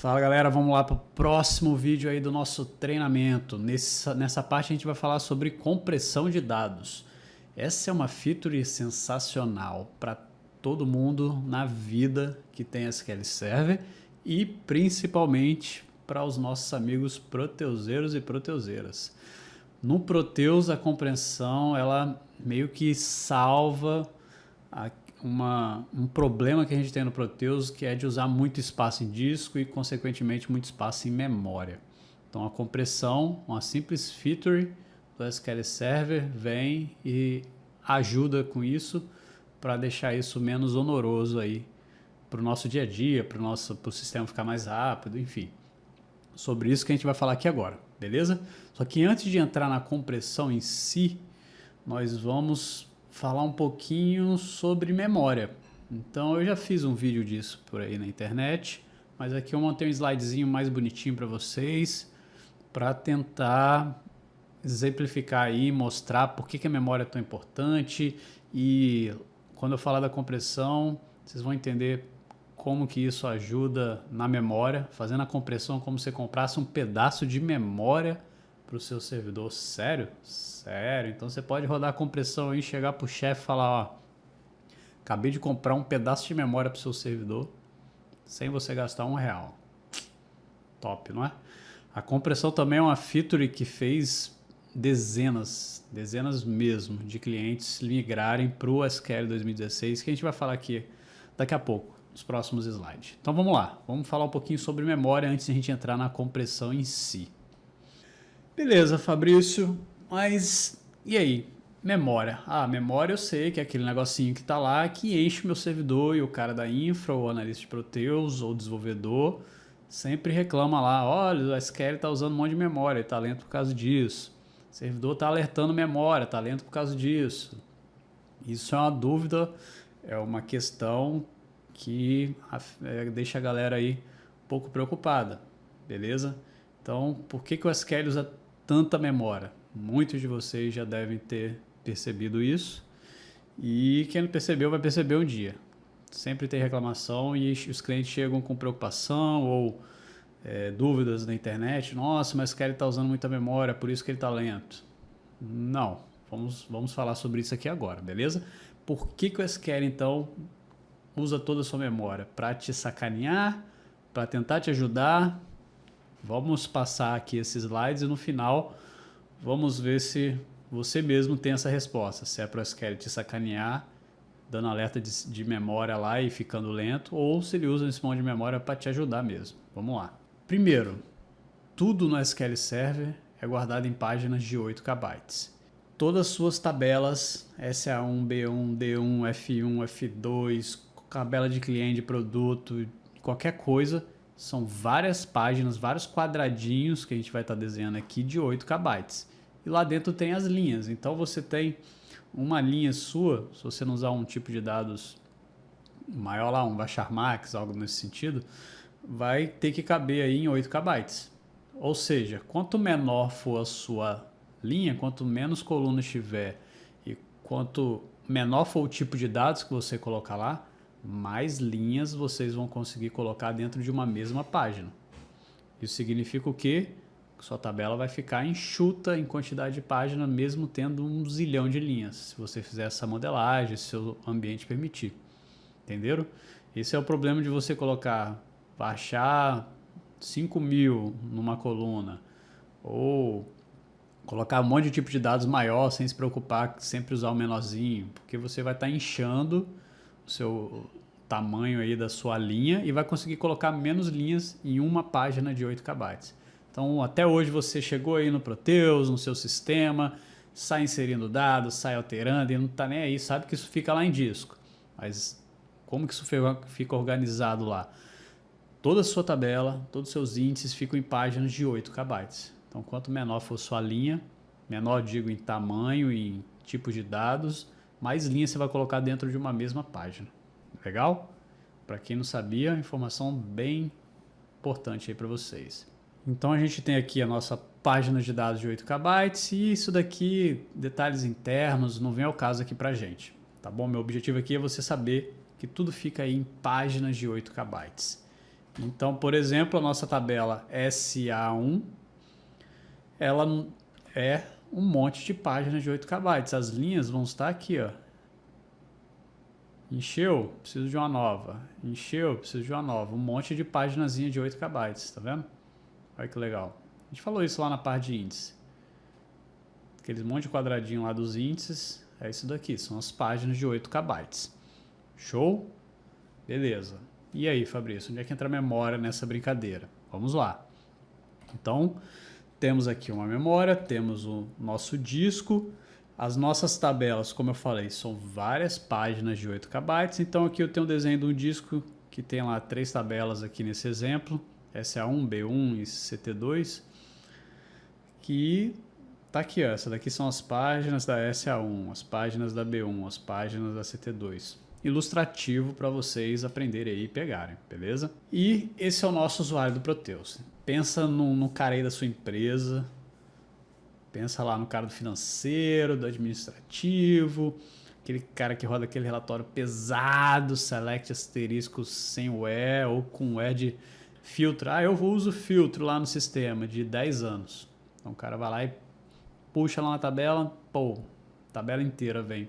Fala galera, vamos lá para o próximo vídeo aí do nosso treinamento. Nessa parte a gente vai falar sobre compressão de dados. Essa é uma feature sensacional para todo mundo na vida que tem SQL Server e principalmente para os nossos amigos proteuseiros e proteuseiras. No Proteus a compressão ela meio que salva um problema que a gente tem no Proteus, que é de usar muito espaço em disco e consequentemente muito espaço em memória. Então a compressão, uma simples feature do SQL Server, vem e ajuda com isso para deixar isso menos oneroso aí para o nosso dia a dia, para o sistema ficar mais rápido, enfim. Sobre isso que a gente vai falar aqui agora, beleza? Só que antes de entrar na compressão em si, nós vamos falar um pouquinho sobre memória. Então eu já fiz um vídeo disso por aí na internet, mas aqui eu montei um slidezinho mais bonitinho para vocês, para tentar exemplificar aí, mostrar por que a memória é tão importante, e quando eu falar da compressão, vocês vão entender como que isso ajuda na memória, fazendo a compressão como se você comprasse um pedaço de memória para o seu servidor. Sério? Sério. Então você pode rodar a compressão aí, chegar para o chefe e falar, ó, acabei de comprar um pedaço de memória para o seu servidor, sem você gastar R$1. Top, não é? A compressão também é uma feature que fez dezenas mesmo de clientes migrarem para o SQL 2016, que a gente vai falar aqui daqui a pouco, nos próximos slides. Então vamos lá, vamos falar um pouquinho sobre memória antes de a gente entrar na compressão em si. Beleza, Fabrício, mas e aí? Memória. Memória eu sei que é aquele negocinho que está lá, que enche o meu servidor, e o cara da infra, ou analista de Proteus, ou desenvolvedor, sempre reclama lá, olha, o SQL está usando um monte de memória, está lento por causa disso. O servidor está alertando memória, está lento por causa disso. Isso é uma dúvida, é uma questão que deixa a galera aí um pouco preocupada, beleza? Então, por que o SQL usa tanta memória? Muitos de vocês já devem ter percebido isso, e quem não percebeu vai perceber um dia. Sempre tem reclamação e os clientes chegam com preocupação ou dúvidas na internet. Nossa, mas o SQL está usando muita memória, por isso que ele está lento. Não, vamos falar sobre isso aqui agora, beleza? Por que o SQL então usa toda a sua memória? Para te sacanear? Para tentar te ajudar? Vamos passar aqui esses slides e no final vamos ver se você mesmo tem essa resposta. Se é para o SQL te sacanear, dando alerta de memória lá e ficando lento, ou se ele usa esse monte de memória para te ajudar mesmo. Vamos lá. Primeiro, tudo no SQL Server é guardado em páginas de 8 KB. Todas as suas tabelas, SA1, B1, D1, F1, F2, tabela de cliente, de produto, qualquer coisa, são várias páginas, vários quadradinhos que a gente vai estar desenhando aqui de 8 KB. E lá dentro tem as linhas. Então você tem uma linha sua, se você não usar um tipo de dados maior lá, um Bachar Max, algo nesse sentido, vai ter que caber aí em 8 KB. Ou seja, quanto menor for a sua linha, quanto menos colunas tiver e quanto menor for o tipo de dados que você colocar lá, mais linhas vocês vão conseguir colocar dentro de uma mesma página. Isso significa o quê? Que sua tabela vai ficar enxuta em quantidade de página, mesmo tendo 1 zilhão de linhas, se você fizer essa modelagem, se o seu ambiente permitir. Entenderam? Esse é o problema de você baixar 5.000 numa coluna, ou colocar um monte de tipo de dados maior sem se preocupar, sempre usar o menorzinho, porque você vai estar inchando o seu tamanho aí da sua linha e vai conseguir colocar menos linhas em uma página de 8 KB. Então, até hoje você chegou aí no Proteus, no seu sistema, sai inserindo dados, sai alterando e não está nem aí, sabe que isso fica lá em disco. Mas como que isso fica organizado lá? Toda a sua tabela, todos os seus índices ficam em páginas de 8 KB. Então, quanto menor for sua linha, menor digo em tamanho e em tipo de dados, mais linhas você vai colocar dentro de uma mesma página. Legal? Para quem não sabia, informação bem importante aí para vocês. Então a gente tem aqui a nossa página de dados de 8 KB e isso daqui, detalhes internos, não vem ao caso aqui pra gente. Tá bom? Meu objetivo aqui é você saber que tudo fica aí em páginas de 8 KB. Então, por exemplo, a nossa tabela SA1, ela é um monte de páginas de 8 KB. As linhas vão estar aqui, ó. Encheu, preciso de uma nova. Encheu, preciso de uma nova. Um monte de paginazinha de 8 KB, tá vendo? Olha que legal. A gente falou isso lá na parte de índice. Aqueles monte de quadradinho lá dos índices, é isso daqui, são as páginas de 8 KB. Show? Beleza. E aí, Fabrício, onde é que entra a memória nessa brincadeira? Vamos lá. Então, temos aqui uma memória, temos o nosso disco, as nossas tabelas, como eu falei, são várias páginas de 8 KB. Então, aqui eu tenho um desenho de um disco que tem lá 3 tabelas aqui nesse exemplo, SA1, B1 e CT2, que tá aqui, ó. Essa daqui são as páginas da SA1, as páginas da B1, as páginas da CT2. Ilustrativo para vocês aprenderem aí e pegarem, beleza? E esse é o nosso usuário do Proteus. Pensa no cara aí da sua empresa, pensa lá no cara do financeiro, do administrativo, aquele cara que roda aquele relatório pesado, select asterisco sem o E ou com o E de filtro. Ah, eu uso filtro lá no sistema de 10 anos. Então o cara vai lá e puxa lá na tabela, pô, tabela inteira vem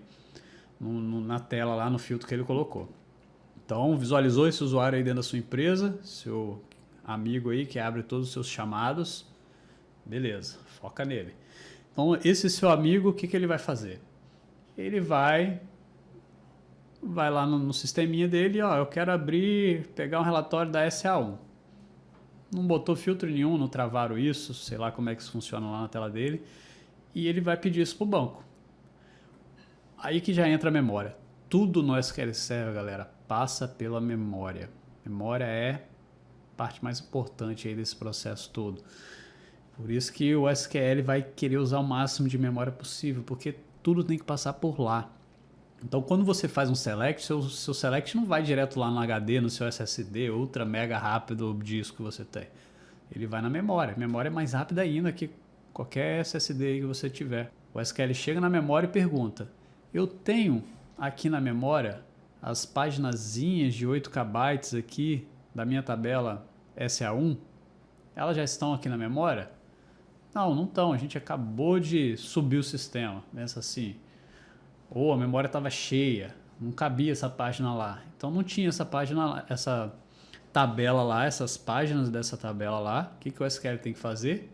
na tela lá no filtro que ele colocou. Então visualizou esse usuário aí dentro da sua empresa, seu amigo aí que abre todos os seus chamados, beleza, foca nele. Então esse seu amigo, o que ele vai fazer? Ele vai lá no sisteminha dele, ó, eu quero pegar um relatório da SA1. Não botou filtro nenhum, não travaram isso, sei lá como é que isso funciona lá na tela dele. E ele vai pedir isso para o banco. Aí que já entra a memória. Tudo no SQL Server, galera, passa pela memória. Memória é a parte mais importante aí desse processo todo. Por isso que o SQL vai querer usar o máximo de memória possível, porque tudo tem que passar por lá. Então, quando você faz um select, seu select não vai direto lá no HD, no seu SSD, ultra mega rápido disco que você tem. Ele vai na memória. A memória é mais rápida ainda que qualquer SSD que você tiver. O SQL chega na memória e pergunta: eu tenho aqui na memória as paginazinhas de 8 KB aqui da minha tabela SA1? Elas já estão aqui na memória? Não, não estão. A gente acabou de subir o sistema. Pensa assim. Ou a memória estava cheia, não cabia essa página lá. Então não tinha essa página lá, essa tabela lá, essas páginas dessa tabela lá. O que o SQL tem que fazer?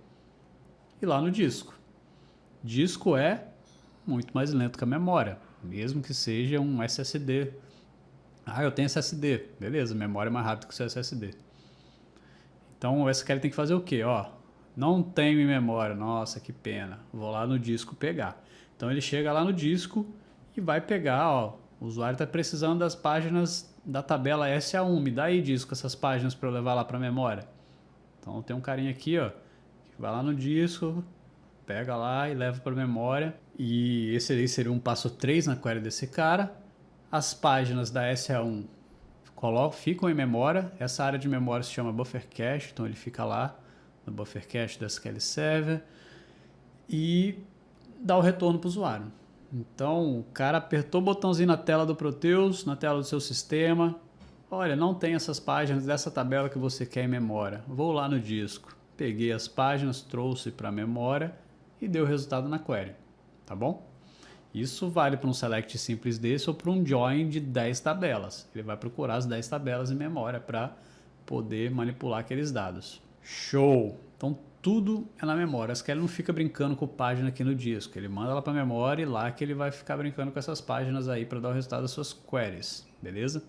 Ir lá no disco. Disco é muito mais lento que a memória, mesmo que seja um SSD. Ah, eu tenho SSD. Beleza, memória é mais rápida que o seu SSD. Então o SQL tem que fazer o quê? Ó, não tenho em memória. Nossa, que pena. Vou lá no disco pegar. Então ele chega lá no disco e vai pegar, ó, o usuário está precisando das páginas da tabela SA1. Me dá aí, disco, essas páginas para eu levar lá para a memória. Então tem um carinha aqui, ó, que vai lá no disco, pega lá e leva para a memória. E esse aí seria um passo 3 na query desse cara. As páginas da SA1 ficam em memória. Essa área de memória se chama buffer cache, então ele fica lá no buffer cache do SQL Server e dá o retorno para o usuário. Então o cara apertou o botãozinho na tela do Proteus, na tela do seu sistema. Olha, não tem essas páginas dessa tabela que você quer em memória. Vou lá no disco, peguei as páginas, trouxe para a memória e deu o resultado na query. Tá bom? Isso vale para um select simples desse ou para um join de 10 tabelas. Ele vai procurar as 10 tabelas em memória para poder manipular aqueles dados. Show! Então tudo é na memória. A SQL não fica brincando com página aqui no disco. Ele manda ela para a memória e lá que ele vai ficar brincando com essas páginas aí para dar o resultado das suas queries. Beleza?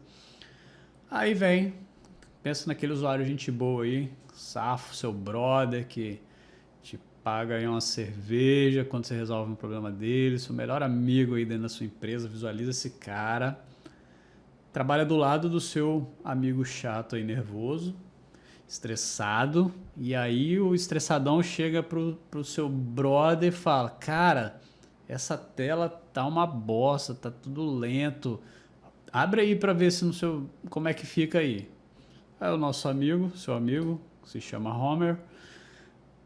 Aí vem, pensa naquele usuário gente boa aí, safo, seu brother que te paga aí uma cerveja quando você resolve um problema dele, seu melhor amigo aí dentro da sua empresa, visualiza esse cara, trabalha do lado do seu amigo chato aí, nervoso, estressado, e aí o estressadão chega pro seu brother e fala: cara, essa tela tá uma bosta, tá tudo lento, abre aí para ver se no seu, como é que fica aí. Aí o nosso amigo, seu amigo, que se chama Homer,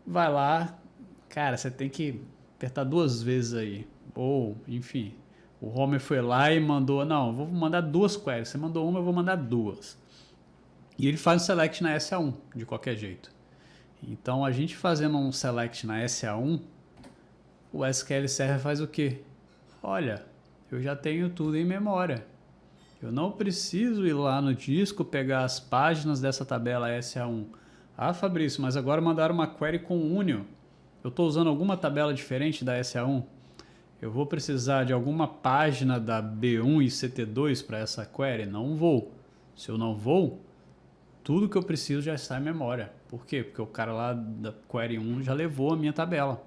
vai lá, cara, você tem que apertar 2 vezes aí, ou enfim, o Homer foi lá e mandou, não, vou mandar 2 queries, você mandou uma, eu vou mandar 2. E ele faz um select na SA1, de qualquer jeito. Então, a gente fazendo um select na SA1, o SQL Server faz o quê? Olha, eu já tenho tudo em memória. Eu não preciso ir lá no disco pegar as páginas dessa tabela SA1. Ah, Fabrício, mas agora mandaram uma query com Union. Eu estou usando alguma tabela diferente da SA1? Eu vou precisar de alguma página da B1 e CT2 para essa query? Não vou. Se eu não vou, tudo que eu preciso já está em memória. Por quê? Porque o cara lá da query 1 já levou a minha tabela.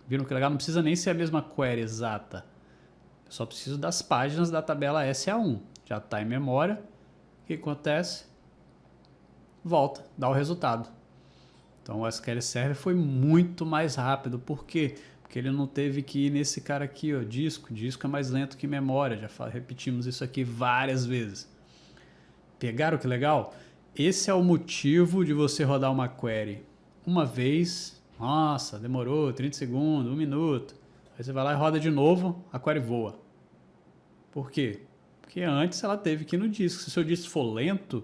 Viram que legal? Não precisa nem ser a mesma query exata. Eu só preciso das páginas da tabela SA1. Já está em memória. O que acontece? Volta, dá o resultado. Então o SQL Server foi muito mais rápido. Por quê? Porque ele não teve que ir nesse cara aqui, ó, disco. Disco é mais lento que memória. Já repetimos isso aqui várias vezes. Pegaram que legal? Esse é o motivo de você rodar uma query uma vez. Nossa, demorou 30 segundos, 1 minuto. Aí você vai lá e roda de novo, a query voa. Por quê? Porque antes ela teve que ir no disco. Se o seu disco for lento,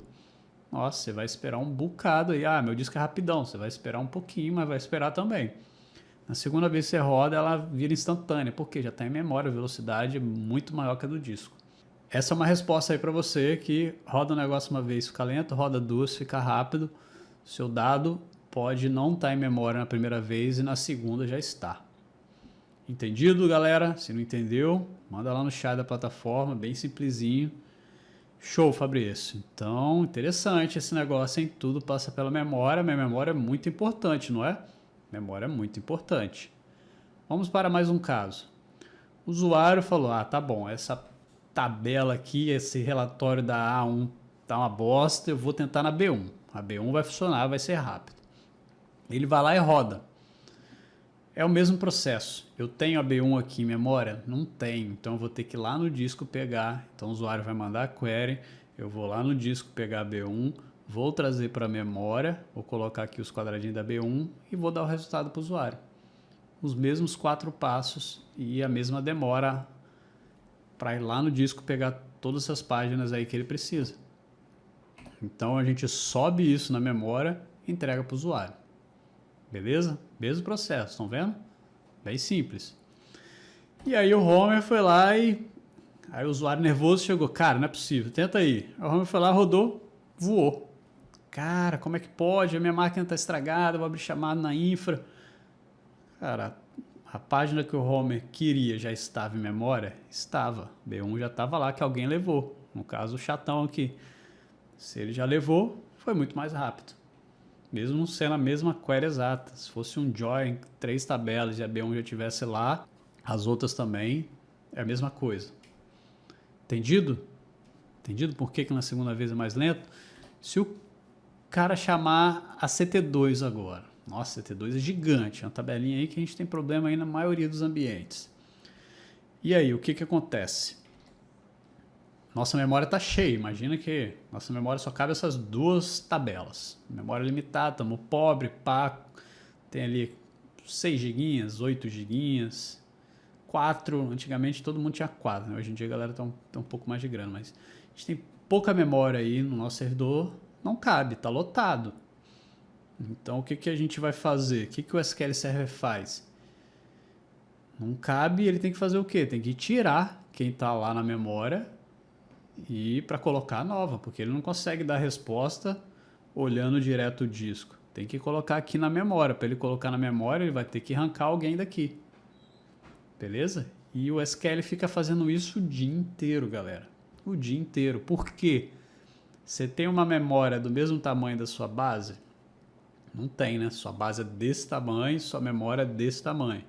nossa, você vai esperar um bocado aí. Ah, meu disco é rapidão. Você vai esperar um pouquinho, mas vai esperar também. Na segunda vez que você roda, ela vira instantânea. Porque já está em memória, a velocidade é muito maior que a do disco. Essa é uma resposta aí para você que roda um negócio uma vez, fica lento, roda duas, fica rápido. Seu dado pode não estar em memória na primeira vez e na segunda já está. Entendido, galera? Se não entendeu, manda lá no chat da plataforma, bem simplesinho. Show, Fabrício. Então, interessante esse negócio, hein? Tudo passa pela memória. Minha memória é muito importante, não é? Memória é muito importante. Vamos para mais um caso. O usuário falou, ah, tá bom, essa tabela aqui, esse relatório da A1 tá uma bosta, eu vou tentar na B1. A B1 vai funcionar, vai ser rápido. Ele vai lá e roda. É o mesmo processo. Eu tenho a B1 aqui em memória? Não tenho. Então eu vou ter que ir lá no disco pegar. Então o usuário vai mandar a query. Eu vou lá no disco pegar a B1. Vou trazer para a memória. Vou colocar aqui os quadradinhos da B1 e vou dar o resultado para o usuário. Os mesmos 4 passos e a mesma demora para ir lá no disco pegar todas essas páginas aí que ele precisa. Então a gente sobe isso na memória e entrega para o usuário. Beleza? Mesmo processo, estão vendo? Bem simples. E aí o Homer foi lá e... Aí o usuário nervoso chegou. Cara, não é possível, tenta aí. Aí o Homer foi lá, rodou, voou. Cara, como é que pode? A minha máquina está estragada, vou abrir chamada na infra. Cara, a página que o Homer queria já estava em memória? Estava. B1 já estava lá que alguém levou. No caso, o chatão aqui. Se ele já levou, foi muito mais rápido. Mesmo sendo a mesma query exata. Se fosse um join, 3 tabelas e a B1 já estivesse lá, as outras também é a mesma coisa. Entendido? Entendido por que na segunda vez é mais lento? Se o cara chamar a CT2 agora. Nossa, CT2 é gigante. É uma tabelinha aí que a gente tem problema aí na maioria dos ambientes. E aí, o que acontece? Nossa memória está cheia, imagina que nossa memória só cabe essas 2 tabelas. Memória limitada, estamos pobre, pá, tem ali 6 GB, 8 GB, 4, antigamente todo mundo tinha 4, né? Hoje em dia a galera tem um pouco mais de grana, mas a gente tem pouca memória aí no nosso servidor, não cabe, está lotado. Então o que a gente vai fazer? O que o SQL Server faz? Não cabe, ele tem que fazer o quê? Tem que tirar quem está lá na memória e para colocar a nova, porque ele não consegue dar resposta olhando direto o disco. Tem que colocar aqui na memória. Para ele colocar na memória, ele vai ter que arrancar alguém daqui. Beleza? E o SQL fica fazendo isso o dia inteiro, galera. O dia inteiro. Por quê? Você tem uma memória do mesmo tamanho da sua base? Não tem, né? Sua base é desse tamanho, sua memória é desse tamanho.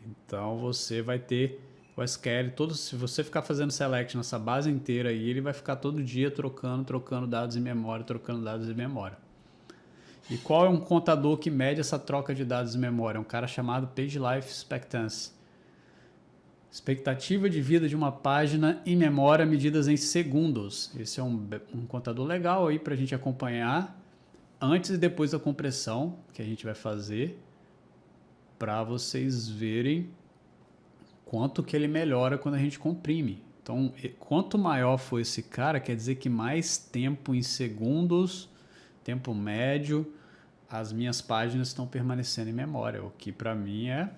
Então você vai ter o SQL, se você ficar fazendo select nessa base inteira aí, ele vai ficar todo dia trocando dados em memória, trocando dados em memória. E qual é um contador que mede essa troca de dados em memória? É um cara chamado Page Life Expectancy. Expectativa de vida de uma página em memória medidas em segundos. Esse é um contador legal aí para a gente acompanhar antes e depois da compressão que a gente vai fazer para vocês verem quanto que ele melhora quando a gente comprime. Então, quanto maior for esse cara, quer dizer que mais tempo em segundos, tempo médio, as minhas páginas estão permanecendo em memória, o que para mim é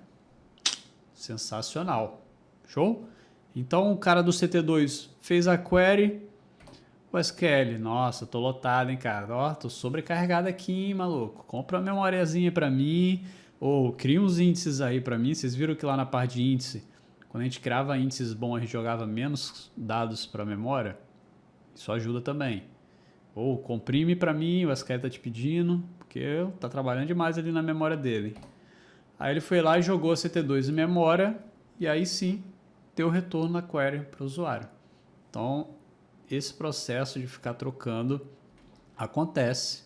sensacional. Show? Então, o cara do CT2 fez a query, o SQL, nossa, tô lotado, hein, cara? Ó, tô sobrecarregado aqui, hein, maluco? Compra uma memoriazinha para mim, ou cria uns índices aí para mim. Vocês viram que lá na parte de índice, quando a gente criava índices bons, a gente jogava menos dados para a memória. Isso ajuda também. Ou comprime para mim, o SQL tá te pedindo, porque tá trabalhando demais ali na memória dele. Aí ele foi lá e jogou a CT2 em memória, e aí sim, deu retorno na query para o usuário. Então, esse processo de ficar trocando acontece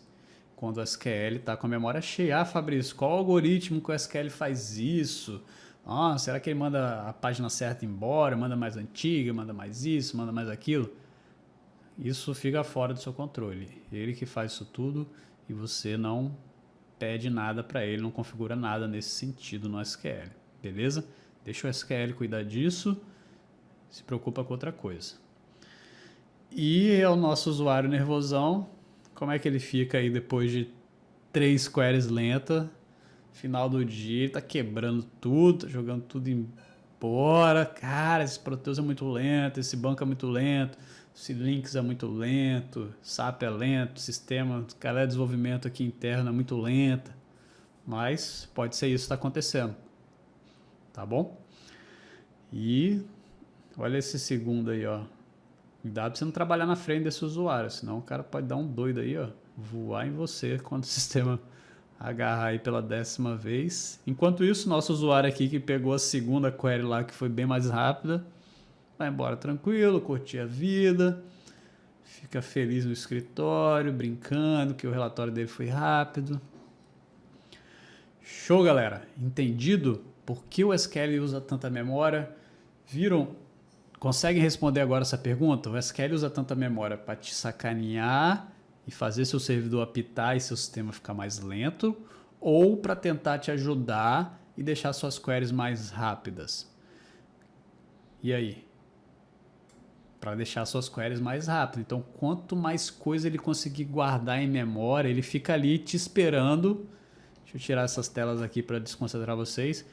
quando o SQL está com a memória cheia. Ah, Fabrício, qual algoritmo que o SQL faz isso? Ah, será que ele manda a página certa embora, manda mais antiga, manda mais isso, manda mais aquilo? Isso fica fora do seu controle. Ele que faz isso tudo e você não pede nada para ele, não configura nada nesse sentido no SQL, beleza? Deixa o SQL cuidar disso, se preocupa com outra coisa. E é o nosso usuário nervosão, como é que ele fica aí depois de 3 queries lentas? Final do dia, ele tá quebrando tudo, tá jogando tudo embora. Cara, esse Proteus é muito lento, esse banco é muito lento, esse Lynx é muito lento, SAP é lento, sistema, cara, desenvolvimento aqui interno é muito lento. Mas pode ser isso que está acontecendo. Tá bom? E olha esse segundo aí, ó. Cuidado pra você não trabalhar na frente desse usuário, senão o cara pode dar um doido aí, ó. Voar em você quando o sistema agarrar aí pela 10ª vez. Enquanto isso, nosso usuário aqui que pegou a segunda query lá, que foi bem mais rápida, vai embora tranquilo, curtir a vida, fica feliz no escritório, brincando que o relatório dele foi rápido. Show, galera! Entendido por que o SQL usa tanta memória? Viram? Conseguem responder agora essa pergunta? O SQL usa tanta memória para te sacanear e fazer seu servidor apitar e seu sistema ficar mais lento, ou para tentar te ajudar e deixar suas queries mais rápidas? E aí? Para deixar suas queries mais rápidas. Então, quanto mais coisa ele conseguir guardar em memória, ele fica ali te esperando. Deixa eu tirar essas telas aqui para desconcentrar vocês.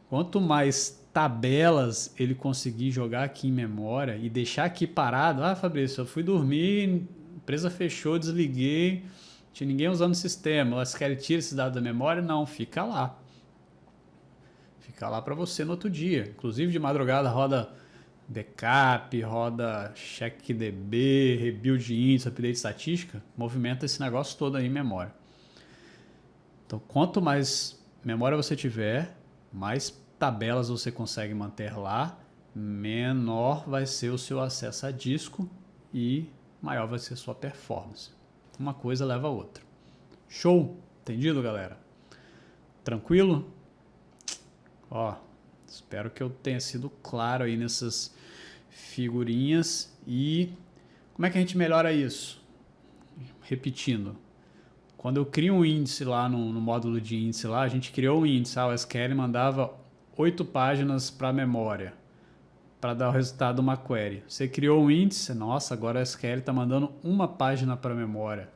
Quanto mais tabelas ele conseguir jogar aqui em memória e deixar aqui parado. Ah, Fabrício, eu fui dormir, a empresa fechou, desliguei, não tinha ninguém usando o sistema. O SQL tira esses dados da memória? Não, fica lá. Fica lá para você no outro dia. Inclusive de madrugada roda backup, roda checkdb, rebuild de índice, update de estatística, movimenta esse negócio todo aí em memória. Então, quanto mais memória você tiver, mais tabelas você consegue manter lá, menor vai ser o seu acesso a disco e maior vai ser a sua performance. Uma coisa leva a outra. Show? Entendido, galera? Tranquilo? Ó, espero que eu tenha sido claro aí nessas figurinhas. E como é que a gente melhora isso? Repetindo. Quando eu crio um índice lá no módulo de índice lá, a gente criou um índice, o SQL mandava 8 páginas para a memória para dar o resultado de uma query. Você criou um índice, nossa, agora o SQL está mandando uma página para a memória.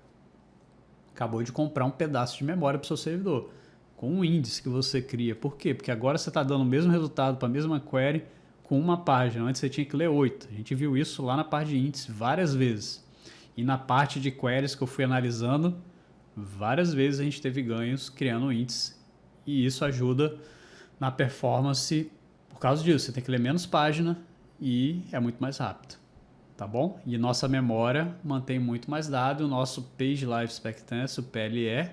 Acabou de comprar um pedaço de memória para o seu servidor, com um índice que você cria. Por quê? Porque agora você está dando o mesmo resultado para a mesma query com uma página. Antes você tinha que ler 8. A gente viu isso lá na parte de índice várias vezes. E na parte de queries que eu fui analisando, várias vezes a gente teve ganhos criando índice. E isso ajuda na performance por causa disso. Você tem que ler menos página e é muito mais rápido. Tá bom? E nossa memória mantém muito mais dado. O nosso Page Life Expectancy, o PLE,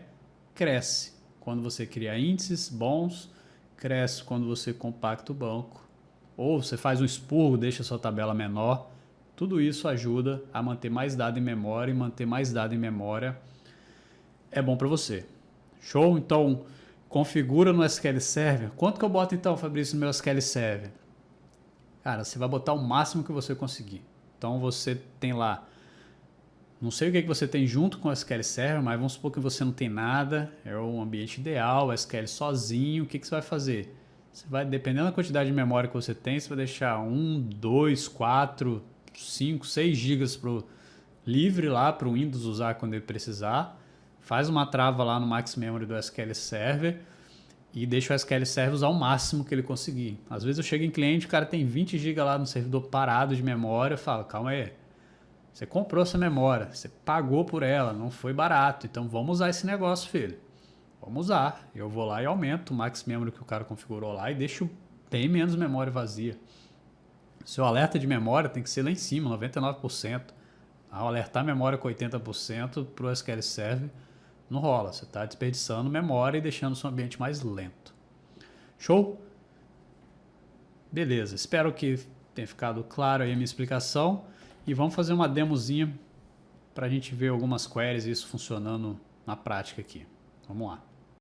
cresce quando você cria índices bons, cresce quando você compacta o banco. Ou você faz um expurgo, deixa a sua tabela menor. Tudo isso ajuda a manter mais dado em memória, e manter mais dado em memória é bom para você. Show? Então, configura no SQL Server. Quanto que eu boto então, Fabrício, no meu SQL Server? Cara, você vai botar o máximo que você conseguir. Então, você tem lá, não sei o que você tem junto com o SQL Server, mas vamos supor que você não tem nada, é o ambiente ideal, o SQL sozinho. O que você vai fazer? Você vai, dependendo da quantidade de memória que você tem, você vai deixar 1, 2, 4, 5, 6 GB livre lá para o Windows usar quando ele precisar. Faz uma trava lá no Max Memory do SQL Server e deixa o SQL Server usar o máximo que ele conseguir. Às vezes eu chego em cliente, o cara tem 20 GB lá no servidor parado de memória, eu falo, calma aí, você comprou essa memória, você pagou por ela, não foi barato, então vamos usar esse negócio, filho. Vamos usar. Eu vou lá e aumento o Max Memory que o cara configurou lá e deixo bem menos memória vazia. Seu alerta de memória tem que ser lá em cima, 99%. Ao alertar a memória com 80% para o SQL Server, não rola. Você está desperdiçando memória e deixando o seu ambiente mais lento. Show? Beleza. Espero que tenha ficado claro aí a minha explicação. E vamos fazer uma demozinha para a gente ver algumas queries e isso funcionando na prática aqui. Vamos lá.